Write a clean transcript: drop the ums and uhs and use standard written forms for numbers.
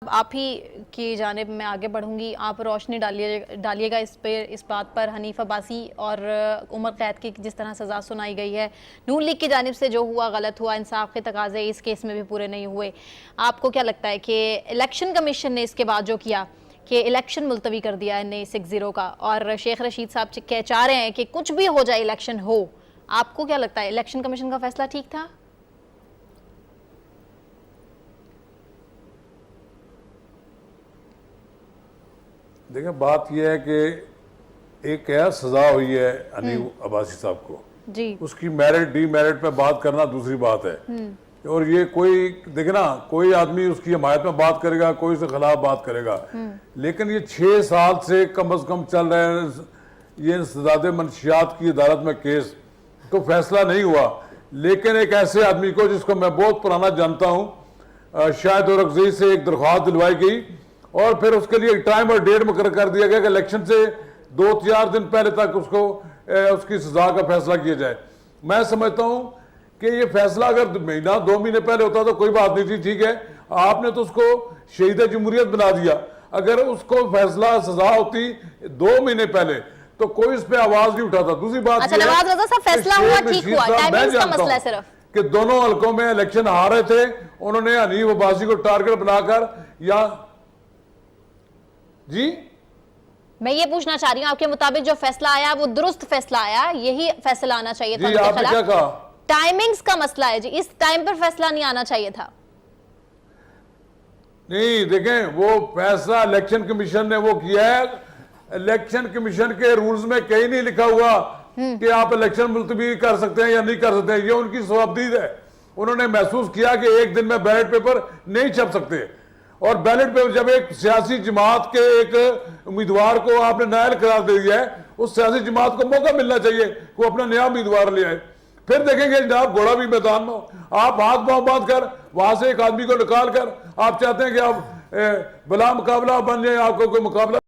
आप ही की जानिब मैं आगे बढ़ूंगी, आप रोशनी डालिएगा इस बात पर। हनीफ अब्बासी और उमर कैद की जिस तरह सज़ा सुनाई गई है, नून लीग की जानिब से जो हुआ गलत हुआ, इंसाफ के तकाजे इस केस में भी पूरे नहीं हुए। आपको क्या लगता है कि इलेक्शन कमीशन ने इसके बाद जो किया कि इलेक्शन मुलतवी कर दिया है 60 का, और शेख रशीद साहब चाह रहे हैं कि कुछ भी हो जाए इलेक्शन हो, आपको क्या लगता है इलेक्शन कमीशन का फैसला ठीक था? देखिए, बात यह है कि एक क्या सजा हुई है हनीफ अब्बासी साहब को जी, उसकी मेरिट डीमेरिट पे बात करना दूसरी बात है। और ये कोई देखे ना, कोई आदमी उसकी हमायत में बात करेगा, कोई उसके खिलाफ बात करेगा, लेकिन ये 6 साल से कम अज कम चल रहे हैं ये इंसदाद मंशियात की अदालत में केस, तो फैसला नहीं हुआ। लेकिन एक ऐसे आदमी को जिसको मैं बहुत पुराना जानता हूँ, शायद और अगज़ी से एक दरख्वास्त दिलवाई गई और फिर उसके लिए टाइम और डेट मुकर्रर कर दिया गया कि इलेक्शन से 2-4 दिन पहले तक उसको उसकी सजा का फैसला किया जाए। मैं समझता हूं कि ये फैसला अगर महीना 2 महीने पहले होता तो कोई बात नहीं थी, ठीक है, आपने तो उसको शहीद जमहूरियत बना दिया। अगर उसको फैसला सजा होती 2 महीने पहले तो कोई इस पे आवाज नहीं उठाता। दूसरी बात अच्छा, नवाज रजा साहब फैसला हुआ, ठीक हुआ, टाइमिंग्स का मसला है सिर्फ कि दोनों हलकों में इलेक्शन हार रहे थे, उन्होंने हनीफ अब्बासी को टारगेट बनाकर या जी, मैं ये पूछना चाह रही हूँ, आपके मुताबिक जो फैसला आया वो दुरुस्त फैसला आया, यही फैसला आना चाहिए था? आपने क्या कहा? टाइमिंग्स का मसला है जी, इस टाइम पर फैसला नहीं आना चाहिए था। नहीं, देखें, वो फैसला इलेक्शन कमीशन ने वो किया है। इलेक्शन कमीशन के रूल्स में कहीं नहीं लिखा हुआ कि आप इलेक्शन मुलतवी कर सकते हैं या नहीं कर सकते हैं, ये उनकी सवाबदीद है। उन्होंने महसूस किया कि एक दिन में बैलेट पेपर नहीं छप सकते, और बैलेट पेपर जब एक सियासी जमात के एक उम्मीदवार को आपने नायल करार दे दिया है, उस सियासी जमात को मौका मिलना चाहिए कि वो अपना नया उम्मीदवार ले आए। फिर देखेंगे जनाब, घोड़ा भी मैदान में हो। आप हाथ पांव बांध कर वहां से एक आदमी को निकाल कर आप चाहते हैं कि आप बिला मुकाबला बन जाए, आपको कोई मुकाबला